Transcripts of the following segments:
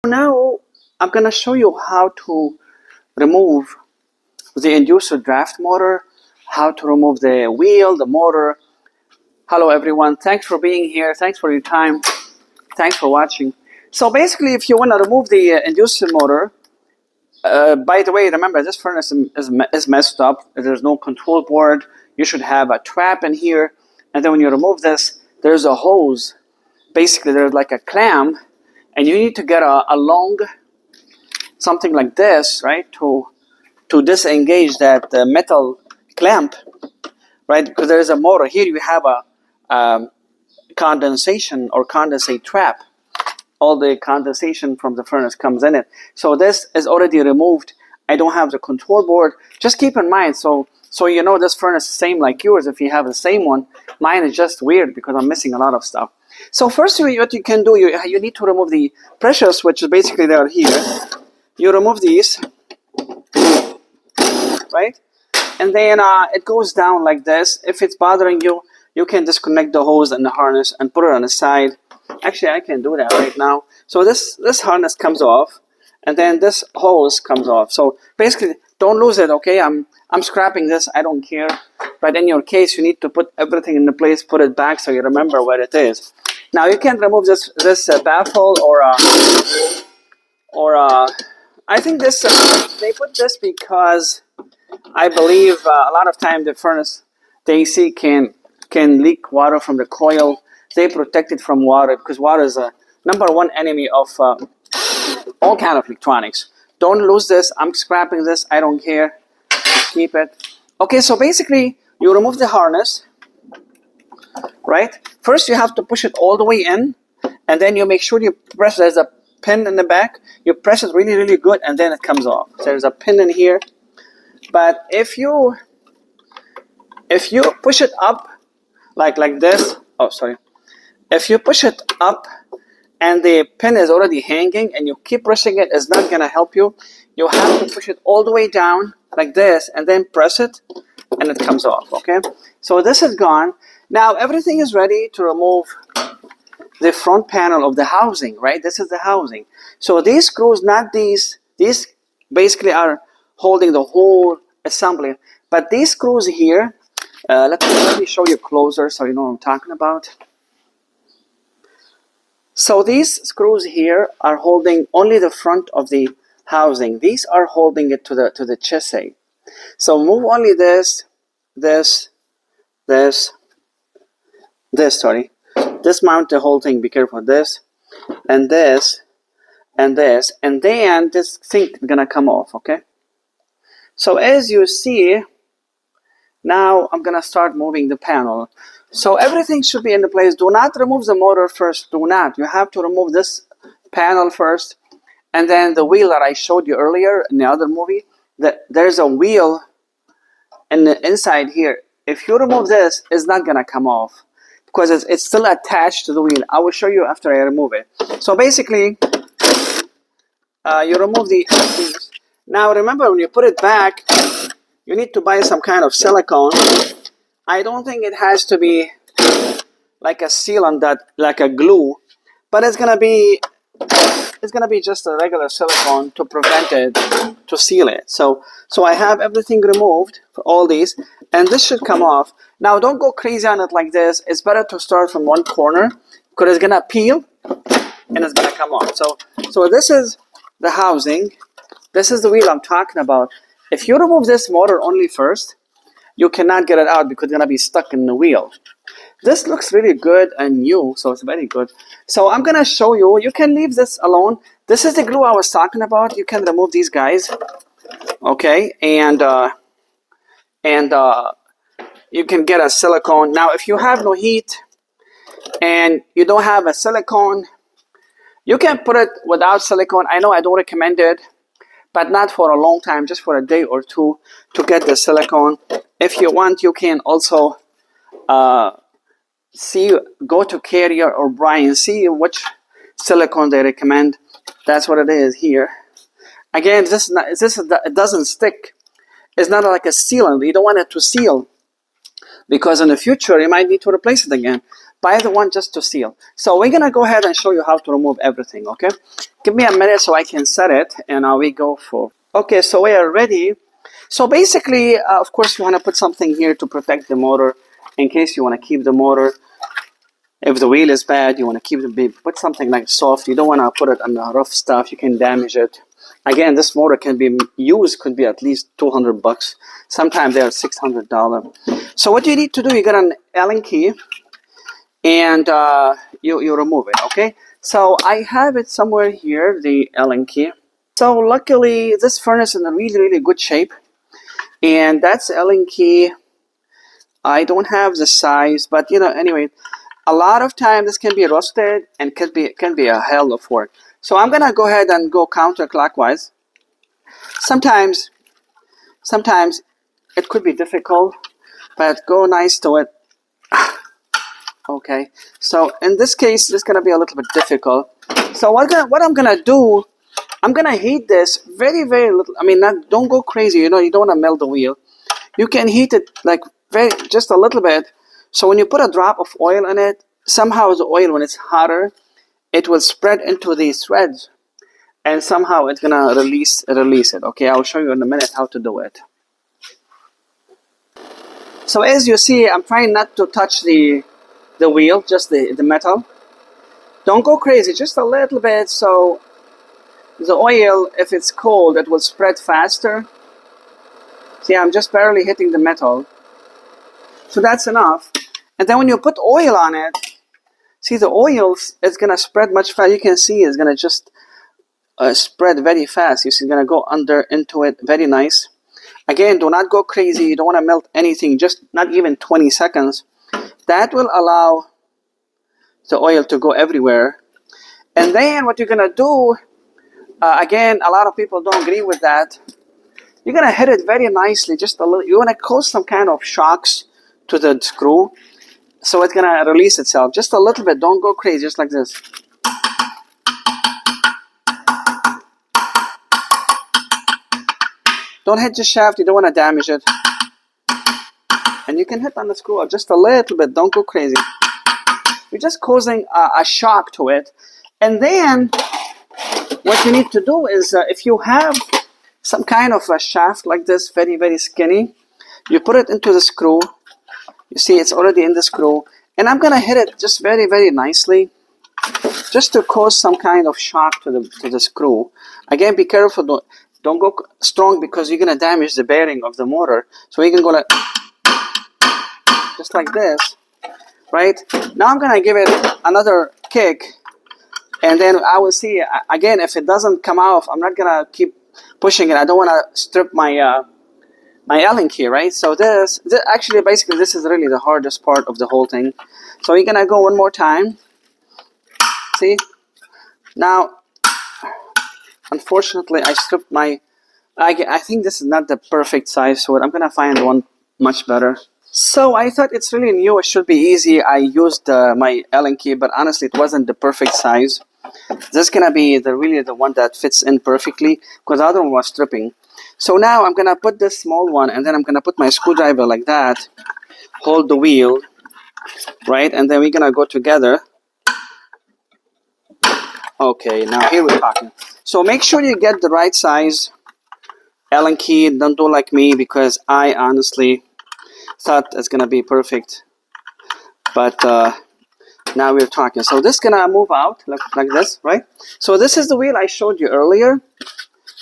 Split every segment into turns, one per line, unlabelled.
now I'm going to show you how to remove the inducer draft motor, how to remove the wheel, the motor. Hello everyone, thanks for being here, thanks for your time, thanks for watching. So basically, if you want to remove the inducer motor, by the way, remember this furnace is messed up. There's no control board. You should have a trap in here, and then when you remove this, there's a hose. Basically, there's like a clamp, and you need to get a long something like this, right, to disengage that metal clamp, right? Because there is a motor here. You have a condensation or condensate trap. All the condensation from the furnace comes in it. So this is already removed. I don't have the control board. Just keep in mind, so you know this furnace is the same like yours if you have the same one. Mine is just weird because I'm missing a lot of stuff. So first, what you can do, you need to remove the pressure switch. Basically, they are here. You remove these, right? And then it goes down like this. If it's bothering you, you can disconnect the hose and the harness and put it on the side. Actually, I can do that right now. So this harness comes off, and then this hose comes off. So basically, don't lose it, okay? I'm scrapping this. I don't care. But in your case, you need to put everything in the place, put it back so you remember where it is. Now you can remove this baffle or I think this they put this because I believe a lot of time the furnace, the AC can leak water from the coil. They protect it from water because water is a #1 enemy of all kind of electronics. Don't lose this. I'm scrapping this. I don't care. Just keep it. Okay, so basically you remove the harness, right? First you have to push it all the way in, and then you make sure you press. There's a pin in the back. You press it really, really good, and then it comes off. So there's a pin in here. But if you push it up like this, oh sorry. If you push it up and the pin is already hanging and you keep pressing it, it's not going to help you. You have to push it all the way down like this and then press it and it comes off, okay? So this is gone. Now everything is ready to remove the front panel of the housing, right? This is the housing. So these screws, not these basically are holding the whole assembly. But these screws here, let me show you closer so you know what I'm talking about. So these screws here are holding only the front of the housing. These are holding it to the chassis. So move only this, sorry. This mount the whole thing, be careful, this, and this, and this, and then this thing is gonna come off, okay? So as you see, now I'm gonna start moving the panel. So everything should be in the place. Do not remove the motor first. Do not. You have to remove this panel first. And then the wheel that I showed you earlier in the other movie, there's a wheel in the inside here. If you remove this, it's not going to come off because it's still attached to the wheel. I will show you after I remove it. So basically, you remove these. Now remember, when you put it back, you need to buy some kind of silicone. I don't think it has to be like a sealant, like a glue, but it's gonna be just a regular silicone to prevent it, to seal it. So I have everything removed for all these, and this should come off. Now don't go crazy on it like this. It's better to start from one corner because it's gonna peel and it's gonna come off. So this is the housing. This is the wheel I'm talking about. If you remove this motor only first, you cannot get it out because it's going to be stuck in the wheel. This looks really good and new, so it's very good. So I'm going to show you. You can leave this alone. This is the glue I was talking about. You can remove these guys, okay? And you can get a silicone. Now, if you have no heat and you don't have a silicone, you can put it without silicone. I know I don't recommend it, but not for a long time, just for a day or two to get the silicone. If you want, you can also go to Carrier or Bryant, see which silicone they recommend. That's what it is here. Again, it doesn't stick. It's not like a sealant. You don't want it to seal because in the future you might need to replace it again. Buy the one just to seal. So we're gonna go ahead and show you how to remove everything, okay? Give me a minute so I can set it, and we go for. Okay, so we are ready. So basically, of course, you want to put something here to protect the motor in case you want to keep the motor. If the wheel is bad, you want to keep the put something like soft. You don't want to put it on the rough stuff. You can damage it. Again, this motor can be used, could be at least $200. Sometimes they're $600. So what you need to do, you get an Allen key, and you remove it, okay? So I have it somewhere here, the Allen key. So luckily, this furnace is in a really, really good shape. And that's Allen key. I don't have the size, but anyway, a lot of times this can be rusted and can be a hell of work. So I'm gonna go ahead and go counterclockwise. Sometimes it could be difficult, but go nice to it. Okay, so in this case, it's gonna be a little bit difficult. So what I'm gonna do, I'm gonna heat this very, very little. I mean, don't go crazy. You don't wanna melt the wheel. You can heat it like just a little bit. So when you put a drop of oil in it, somehow the oil, when it's hotter, it will spread into these threads, and somehow it's gonna release it. Okay, I'll show you in a minute how to do it. So as you see, I'm trying not to touch the wheel, just the metal. Don't go crazy, just a little bit, so the oil, if it's cold, it will spread faster. See, I'm just barely hitting the metal. So that's enough. And then when you put oil on it, see, the oil is going to spread much faster. You can see it's going to just spread very fast. You see, it's going to go into it very nice. Again, do not go crazy. You don't want to melt anything, just not even 20 seconds. That will allow the oil to go everywhere. And then what you're going to do, again, a lot of people don't agree with that. You're going to hit it very nicely, just a little. You want to cause some kind of shocks to the screw, so it's going to release itself. Just a little bit. Don't go crazy, just like this. Don't hit the shaft. You don't want to damage it. And you can hit on the screw just a little bit. Don't go crazy. You're just causing a shock to it. And then what you need to do is, if you have some kind of a shaft like this, very, very skinny, you put it into the screw. You see, it's already in the screw. And I'm going to hit it just very, very nicely, just to cause some kind of shock to the screw. Again, be careful. Don't go strong, because you're going to damage the bearing of the motor. So you can go like, just like this, right? Now I'm going to give it another kick. And then I will see, again, if it doesn't come off, I'm not going to keep pushing it. I don't want to strip my my Allen key, right? So this actually, basically, this is really the hardest part of the whole thing. So you're going to go one more time. See? Now, unfortunately, I stripped my... I think this is not the perfect size, so I'm going to find one much better. So I thought it's really new. It should be easy. I used my Allen key, but honestly, it wasn't the perfect size. This is going to be really the one that fits in perfectly, because the other one was stripping. So now I'm going to put this small one, and then I'm going to put my screwdriver like that, hold the wheel, right? And then we're going to go together. Okay, now here we're talking. So make sure you get the right size Allen key. Don't do like me, because I honestly thought it's going to be perfect. But now we're talking. So this is going to move out like this, right? So this is the wheel I showed you earlier,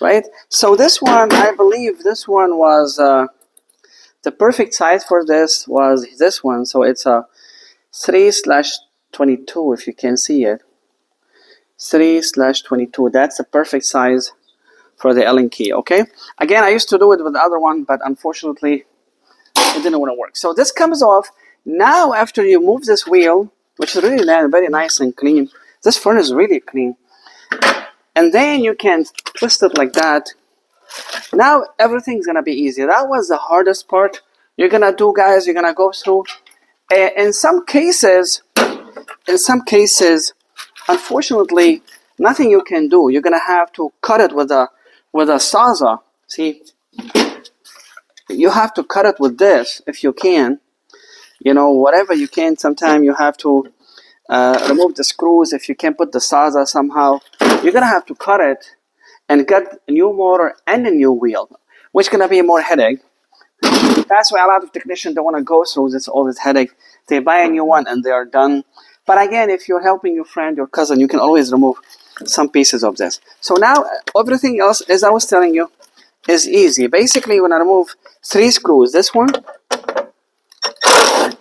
right? So this one, I believe this one was the perfect size for this was this one. So it's a 3/22, if you can see it. 3/22. That's the perfect size for the Allen key. Okay. Again, I used to do it with the other one, but unfortunately, it didn't want to work. So this comes off. Now, after you move this wheel, which is really very nice and clean, this furnace is really clean. And then you can twist it like that. Now everything's gonna be easy. That was the hardest part. You're gonna do, guys. You're gonna go through. In some cases, unfortunately, nothing you can do. You're gonna have to cut it with a sawzall. See, you have to cut it with this if you can. you know, whatever you can. Sometimes you have to remove the screws. If you can put the SASA somehow, you're gonna have to cut it and get a new motor and a new wheel, which is gonna be more headache. That's why a lot of technicians don't want to go through all this headache. They buy a new one and they are done. But again, if you're helping your friend, your cousin, you can always remove some pieces of this. So now everything else, as I was telling you, is easy. Basically, when I remove 3 screws, this one,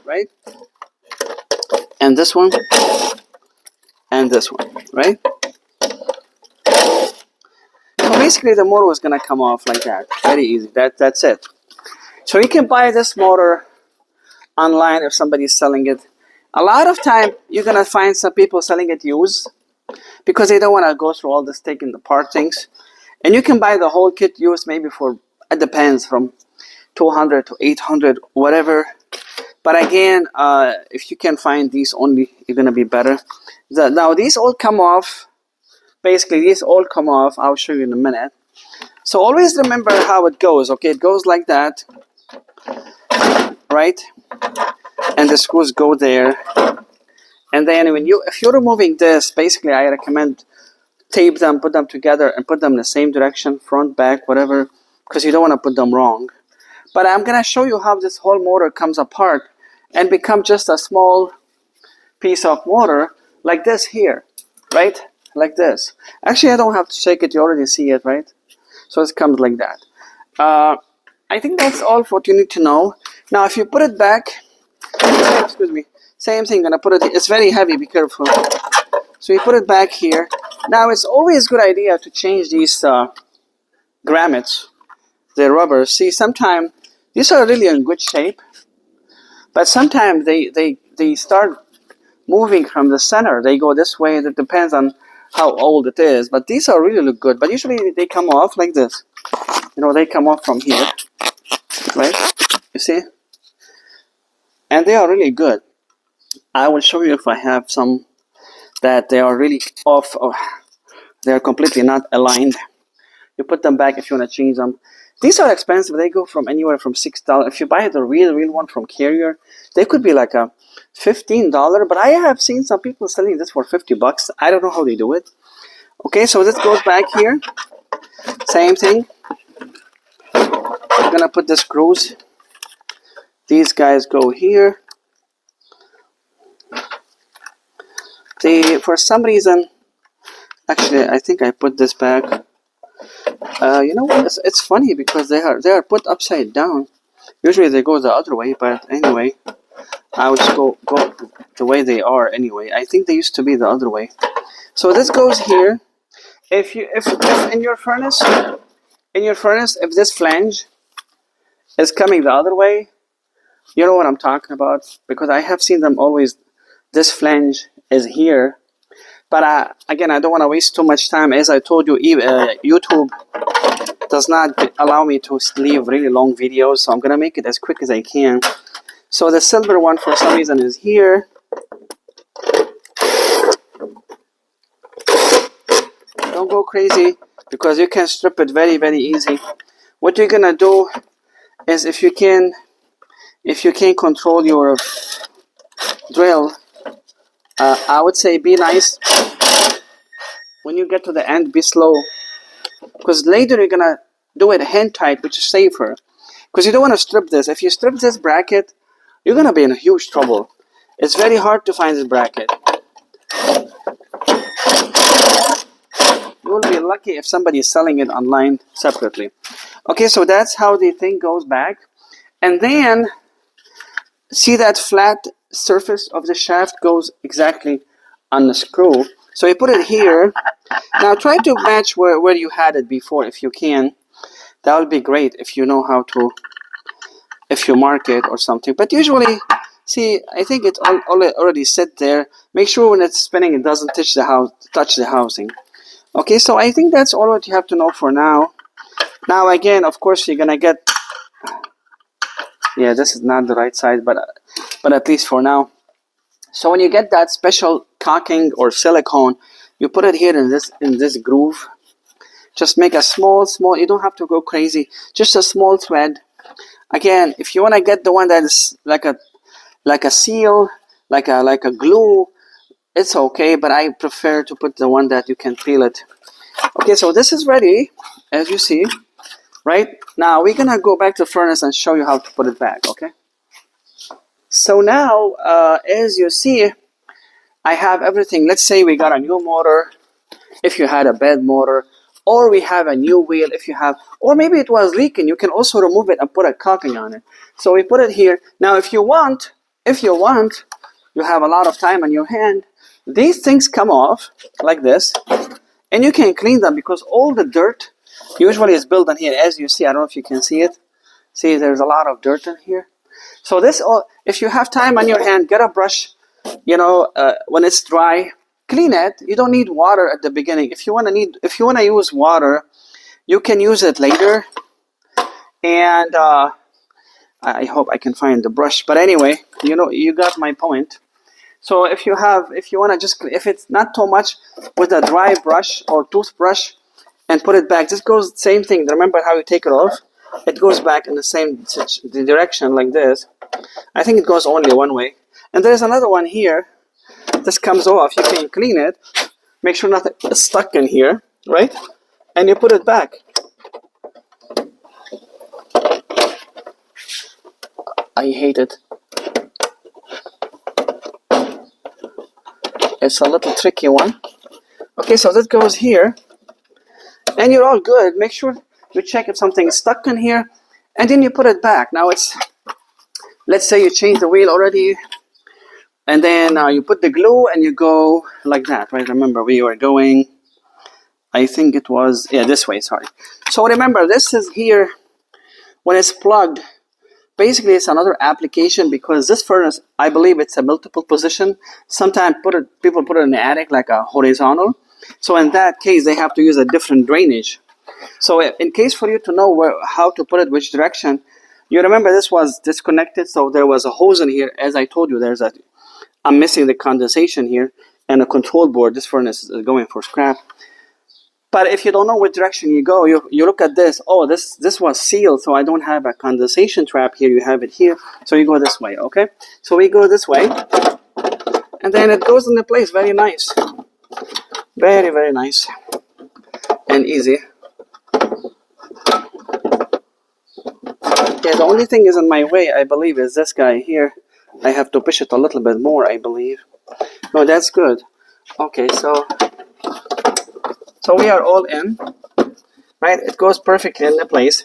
right, and this one, and this one, right. So basically, the motor is gonna come off like that. Very easy. That's it. So you can buy this motor online if somebody's selling it. A lot of time you're gonna find some people selling it used because they don't want to go through all this taking apart things. And you can buy the whole kit used maybe for, it depends, from 200 to 800, whatever. But again, if you can find these only, you're gonna be better. Now these all come off. Basically, these all come off. I'll show you in a minute. So always remember how it goes. Okay, it goes like that, right? And the screws go there. And then if you're removing this, basically I recommend tape them, put them together, and put them in the same direction, front, back, whatever, because you don't want to put them wrong. But I'm gonna show you how this whole motor comes apart and become just a small piece of motor like this here, right? Like this. Actually, I don't have to shake it. You already see it, right? So it comes like that. I think that's all for what you need to know. Now, if you put it back, excuse me, same thing. Gonna put it. It's very heavy. Be careful. So you put it back here. Now, it's always a good idea to change these grommets, the rubber. See, sometimes these are really in good shape, but sometimes they start moving from the center. They go this way. It depends on how old it is, but these are really look good. But usually they come off like this. You know, they come off from here, right? You see? And they are really good. I will show you if I have some that they are really off. Or they are completely not aligned. You put them back if you want to change them. These are expensive. They go from anywhere from $6. If you buy the real one from Carrier, they could be like a $15. But I have seen some people selling this for $50. I don't know how they do it. Okay, so this goes back here. Same thing. I'm gonna put the screws. These guys go here. For some reason, actually, I think I put this back. You know what? It's funny because they are put upside down. Usually they go the other way, but anyway, I would just go the way they are anyway. I think they used to be the other way. So this goes here. If in your furnace, if this flange is coming the other way, you know what I'm talking about, because I have seen them always. This flange is here, but again, I don't want to waste too much time. As I told you, YouTube does not allow me to leave really long videos, so I'm gonna make it as quick as I can. So the silver one, for some reason, is here. Don't go crazy, because you can strip it very, very easy. What you're gonna do is, if you can control your drill, I would say be nice. When you get to the end, be slow, because later you're gonna do it hand tight, which is safer, because you don't want to strip this. If you strip this bracket, you're gonna be in huge trouble. It's very hard to find this bracket. You will be lucky if somebody is selling it online separately. Okay, so that's how the thing goes back. And then, see that flat surface of the shaft goes exactly on the screw. So you put it here. Now try to match where you had it before if you can. That would be great if you know how to, if you mark it or something. But usually, see, I think it's already set there. Make sure when it's spinning it doesn't touch the housing. Okay, so I think that's all what you have to know for now. Now again, of course, you're gonna get, yeah, this is not the right side, but at least for now. So when you get that special caulking or silicone, you put it here in this groove. Just make a small, you don't have to go crazy, just a small thread. Again, if you want to get the one that is like like a seal, like a glue, it's okay, but I prefer to put the one that you can peel it. Okay, so this is ready, as you see, right? Now we're gonna go back to the furnace and show you how to put it back, okay? So now, as you see, I have everything. Let's say we got a new motor, if you had a bad motor, or we have a new wheel if you have, or maybe it was leaking, you can also remove it and put a caulking on it. So we put it here. Now if you want, you have a lot of time on your hand, these things come off like this, and you can clean them because all the dirt usually is built in here. As you see, I don't know if you can see it. See, there's a lot of dirt in here. So this, if you have time on your hand, get a brush, when it's dry, clean it. You don't need water at the beginning. If you want to use water, you can use it later. And I hope I can find the brush. But anyway, you got my point. So if you want to just, if it's not too much, with a dry brush or toothbrush, and put it back. This goes same thing. Remember how you take it off? It goes back in the same direction like this. I think it goes only one way. And there's another one here. This comes off. You can clean it. Make sure nothing is stuck in here, right? And you put it back. I hate it. It's a little tricky one. Okay, so that goes here. And you're all good. Make sure you check if something is stuck in here. And then you put it back. Now it's, let's say you change the wheel already. And then you put the glue and you go like that, right? Remember, we were going, I think it was, this way, sorry. So remember, this is here, when it's plugged, basically it's another application because this furnace, I believe it's a multiple position. Sometimes people put it in the attic like a horizontal. So in that case, they have to use a different drainage. So in case for you to know how to put it, which direction, you remember this was disconnected, so there was a hose in here. As I told you, I'm missing the condensation here and a control board. This furnace is going for scrap. But if you don't know which direction you go, you look at this. Oh, this was sealed, so I don't have a condensation trap here. You have it here, so you go this way, okay? So we go this way, and then it goes into place. Very nice. Very, very nice and easy. Yeah, the only thing is in my way, I believe, is this guy here. I have to push it a little bit more, I believe. No, that's good. Okay, so we are all in, right? It goes perfectly into place.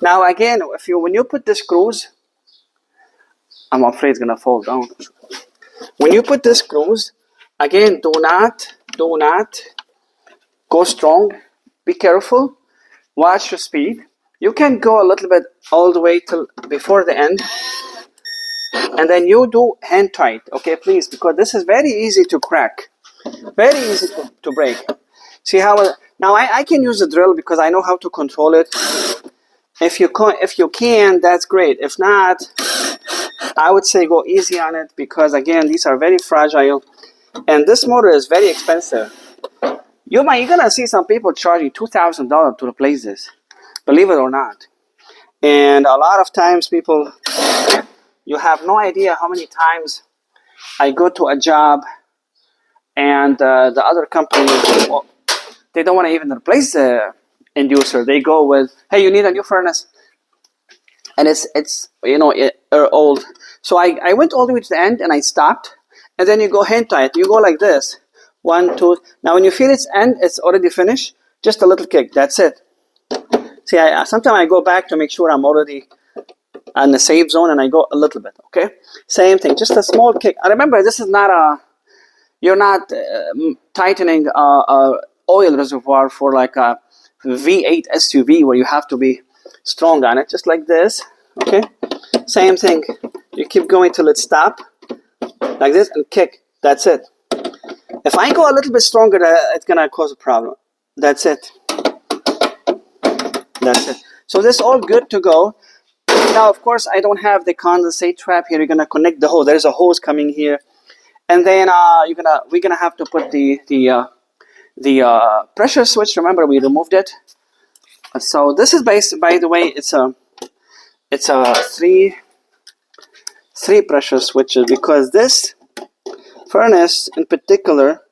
Now again, when you put the screws, I'm afraid it's gonna fall down. When you put the screws, again, do not go strong. Be careful. Watch your speed. You can go a little bit all the way till before the end. And then you do hand tight, okay, please, because this is very easy to crack. Very easy to break. See how, now I can use a drill because I know how to control it. If you can, that's great. If not, I would say go easy on it because again, these are very fragile. And this motor is very expensive. You're gonna see some people charging $2,000 to replace this. Believe it or not. And a lot of times people, you have no idea how many times I go to a job and the other company, they don't want to even replace the inducer. They go with, hey, you need a new furnace. And it's old. So I went all the way to the end and I stopped. And then you go hand tight. You go like this. 1, 2. Now when you feel its end, it's already finished. Just a little kick. That's it. See, sometimes I go back to make sure I'm already on the safe zone, and I go a little bit, okay? Same thing, just a small kick. And remember, this is not you're not tightening a oil reservoir for like a V8 SUV where you have to be strong on it, just like this, okay? Same thing. You keep going till it stops, like this, and kick. That's it. If I go a little bit stronger, it's gonna cause a problem. That's it. That's it. So this is all good to go. Now, of course, I don't have the condensate trap here. You're gonna connect the hose. There's a hose coming here, and then we're gonna have to put the pressure switch. Remember, we removed it. So this is by the way, it's a 3 pressure switches, because this furnace in particular,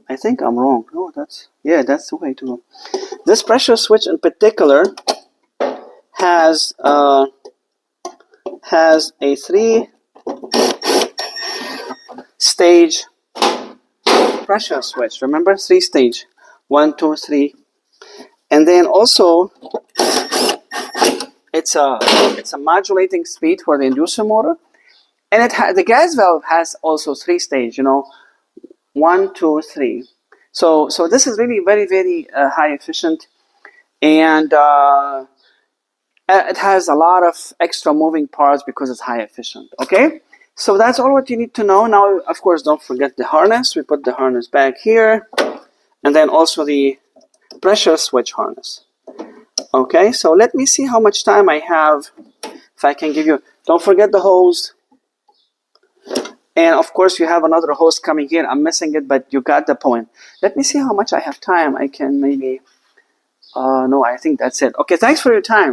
I think I'm wrong. No, that's the way to go. This pressure switch in particular has a 3-stage pressure switch. Remember, 3-stage, 1, 2, 3, and then also it's a modulating speed for the inducer motor, and the gas valve has also 3-stage. 1, 2, 3. So this is really very, very high efficient, and it has a lot of extra moving parts because it's high efficient. Okay, so that's all what you need to know. Now, of course, don't forget the harness. We put the harness back here, and then also the pressure switch harness. Okay, so let me see how much time I have. If I can give you, don't forget the hose. And of course, you have another hose coming here. I'm missing it, but you got the point. Let me see how much I have time. I can maybe, no, I think that's it. Okay, thanks for your time.